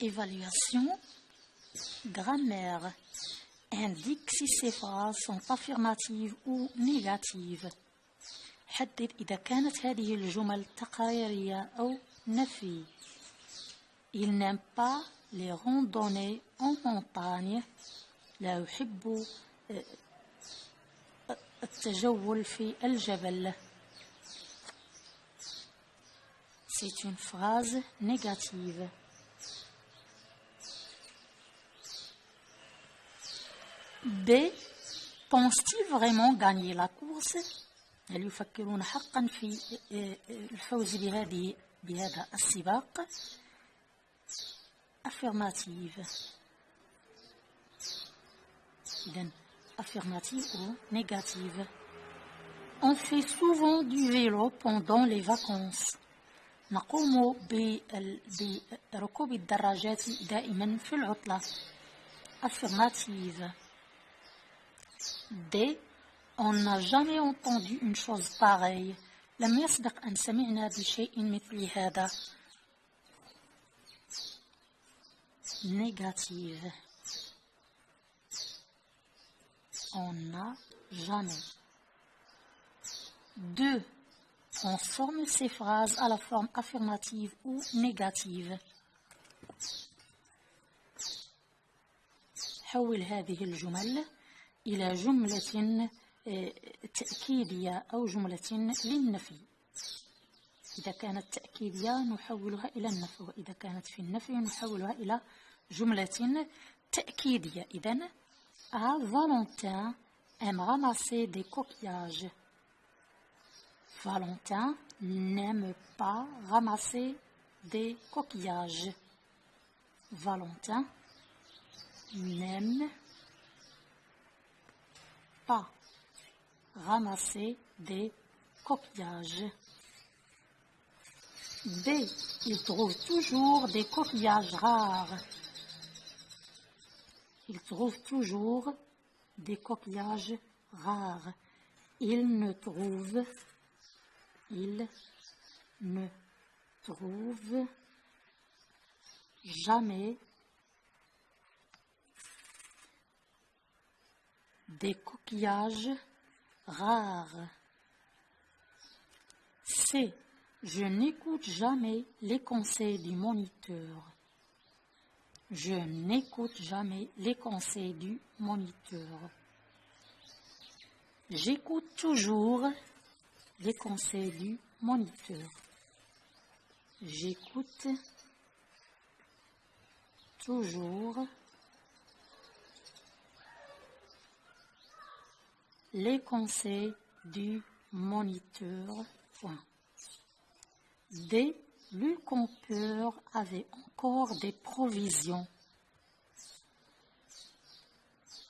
Évaluation, grammaire. Indique si ces phrases sont affirmatives ou négatives. حدد إذا كانت هذه الجمل تقريرية أو نفي. Il n'aime pas les randonnées en montagne. لا يحب التجول في الجبل. C'est une phrase négative. B. Pense-t-il vraiment gagner la course? هل يفكرون حقا في الفوز بهذا السباق؟ Affirmative. إذن affirmative ou négative. On fait souvent du vélo pendant les vacances. نقوم بركوب الدراجات دائما في العطلة. Affirmative. D. On n'a jamais entendu une chose pareille. لم يسبق أن سمعنا بشيء مثل هذا. Négative. On n'a jamais. 2. Transforme ces phrases à la forme affirmative ou négative. حول هذه الجمل إلى جملة تأكيدية أو جملة للنفي. إذا كانت تأكيدية نحولها إلى النفي، وإذا كانت في النفي نحولها إلى جملة تأكيدية. إذن Valentin aime ramasser des coquillages. Valentin n'aime pas ramasser des coquillages. Valentin n'aime pas ramasser des coquillages. B. Il trouve toujours des coquillages rares. Il trouve toujours des coquillages rares. Il ne trouve jamais des coquillages rares. C. Je n'écoute jamais les conseils du moniteur. Je n'écoute jamais les conseils du moniteur. J'écoute toujours les conseils du moniteur. J'écoute toujours les conseils du moniteur. Point. D. Le compteur avait encore des provisions.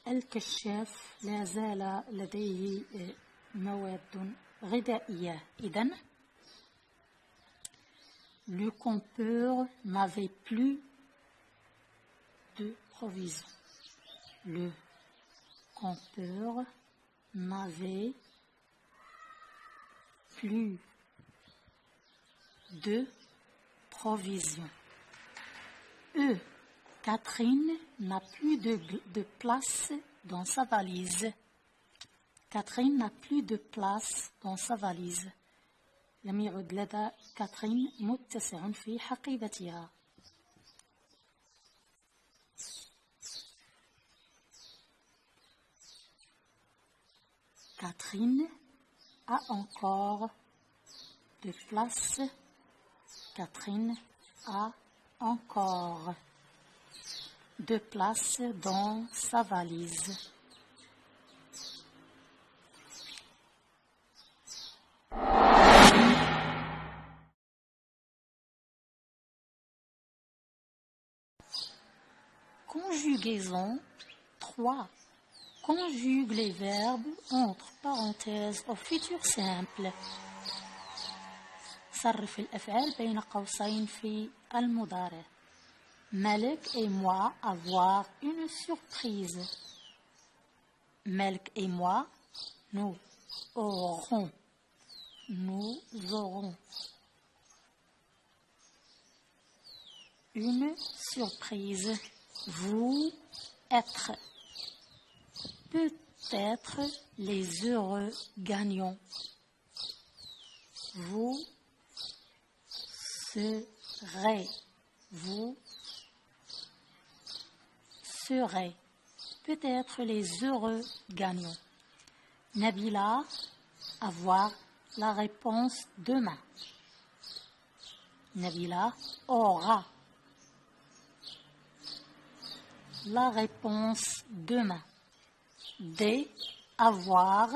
الكشاف لا زال لديه مواد غذائية. إذن le compteur n'avait plus de provisions. Le compteur n'avait plus de provisions. E. Catherine n'a plus de place dans sa valise. Catherine n'a plus de place dans sa valise. لم يعد لدى كاترين متسع في حقيبتها. Catherine a encore de place. Catherine a encore de place dans sa valise. Conjugaison 3. Conjugue les verbes entre parenthèses au futur simple. صرف الأفعال بين قوسين في المضارع. Malik et moi avoir une surprise. Malik et moi, nous aurons une surprise. Vous être. Peut-être les heureux gagnants. Vous serez. Vous serez. Peut-être les heureux gagnants. Nabila, avoir la réponse demain. Nabila aura la réponse demain. Des, avoir,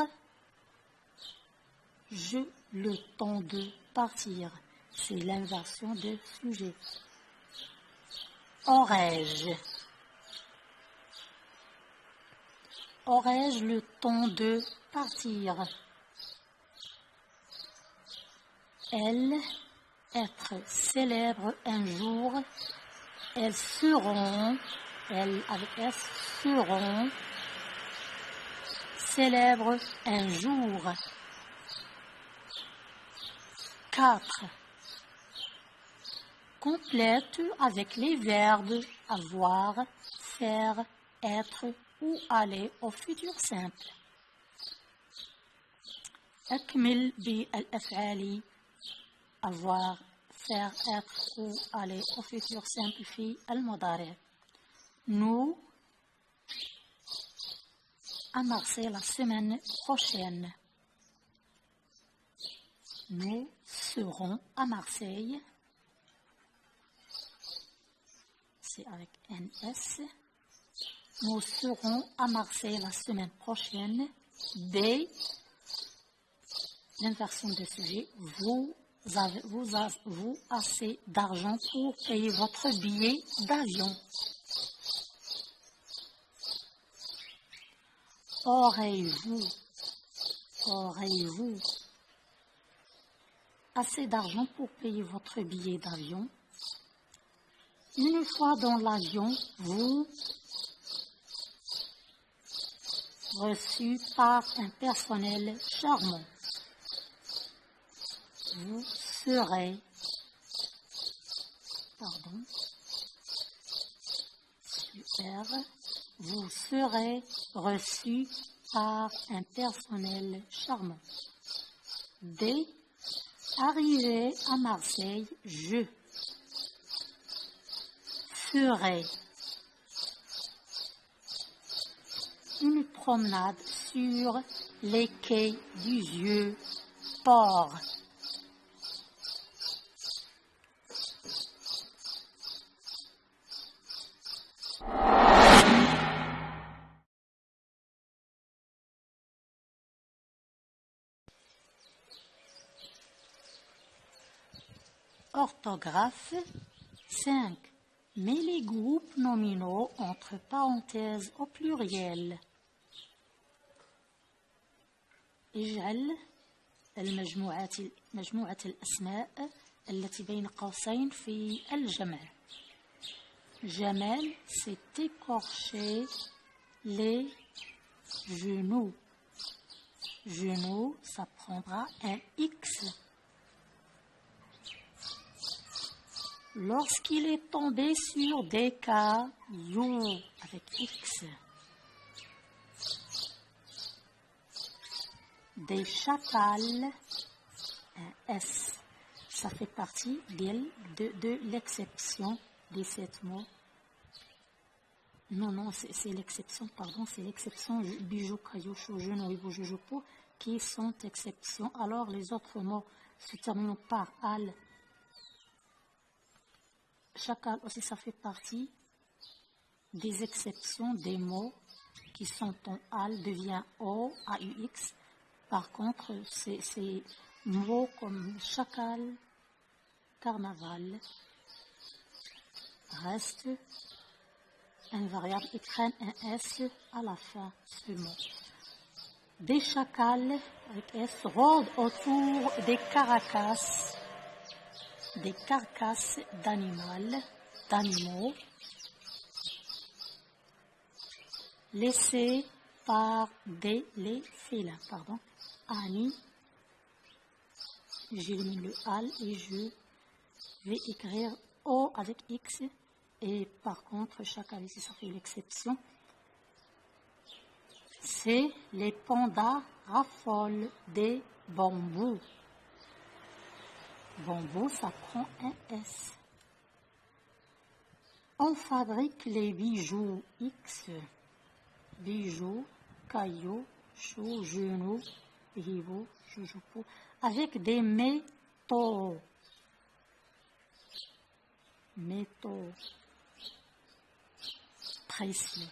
je le temps de partir. C'est l'inversion de sujet. Aurais-je? Aurais-je le temps de partir? Elle, être célèbre un jour. Elles seront, elles avec S, seront célèbres un jour. 4. Complète avec les verbes avoir, faire, être ou aller au futur simple. أكمل بالأفعال avoir, faire, être ou aller au futur simple في المضارع. Nous, à Marseille la semaine prochaine. Nous serons à Marseille. C'est avec NS. Nous serons à Marseille la semaine prochaine. Des, l'inversion de sujet, vous avez assez d'argent pour payer votre billet d'avion. Aurez-vous assez d'argent pour payer votre billet d'avion? Une fois dans l'avion, vous reçu par un personnel charmant. Vous serez, vous serez reçu par un personnel charmant. D. Arrivé à Marseille, je ferai une promenade sur les quais du vieux port. Orthographe 5. Mets les groupes nominaux entre parenthèses au pluriel. اجعل مجموعة الأسماء التي بين قوسين في الجمع. Jamel s'est écorché les genoux. Genou, ça prendra un X. Lorsqu'il est tombé sur des cailloux avec X. Des chacals, un S. Ça fait partie de l'exception de cette mot. Non, c'est l'exception, pardon, c'est l'exception bijou, caillou, genou et boujoujoupo qui sont exceptions. Alors les autres mots se terminent par al. Chacal aussi, ça fait partie des exceptions des mots qui sont en al, devient o, AUX. Par contre, ces mots comme chacal, carnaval, restent invariables et prennent un S à la fin seulement. Des chacals avec S rôdent autour des carcasses d'animaux, laissés par les félins. Annie, j'élimine le al et je vais écrire O avec X. Et par contre, chaque année, ça fait l'exception. C'est les pandas raffolent des bambous. Bambou, ça prend un S. On fabrique les bijoux X. Bijoux, cailloux, choux, genoux, hibou, joujou, avec des métaux. Métaux précieux.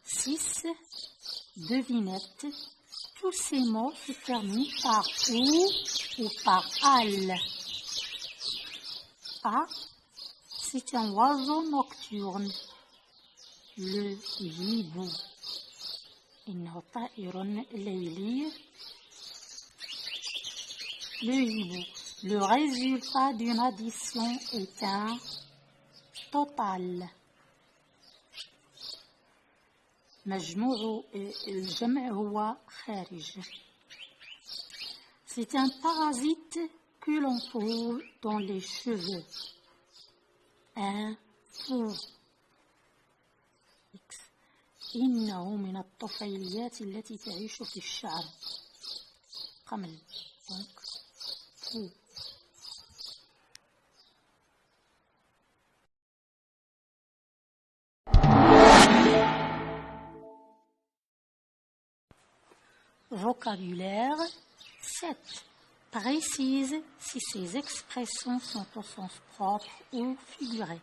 6. Devinette. Tous ces mots se terminent par ou par al. A, c'est un oiseau nocturne. Le hibou. إنه طائر ليلي. Le hibou. Le résultat d'une addition est un total. مجموع الجمع هو خارج. C'est un parasite que l'on trouve dans les cheveux. Un fou. X. إنه من الطفيليات التي تعيش في الشعر. قمل. Donc, fou. Vocabulaire 7. Précise si ces expressions sont au sens propre ou figuré.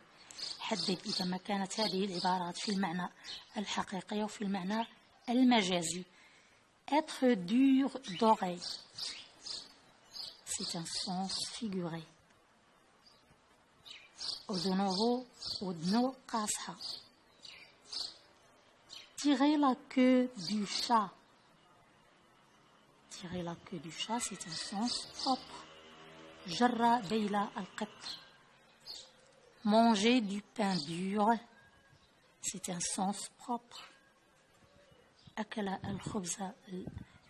حدد إذا ما كانت هذه العبارات في المعنى الحقيقي أو في المعنى المجازي. Être dur d'oreille. C'est un sens figuré. أذنه أذن قاصحة. Tirer la queue du chat. Tirer la queue du chat, c'est un sens propre. جر ذيل القط. Manger du pain dur, c'est un sens propre. أكل الخبز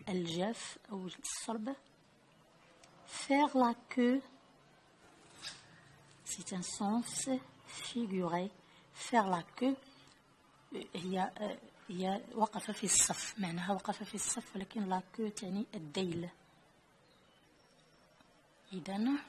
الجاف أو الصلب. Faire la queue, c'est un sens figuré. Faire la queue هي وقف في الصف. معناها وقف في الصف ولكن لا كو تعني الذيل. إذن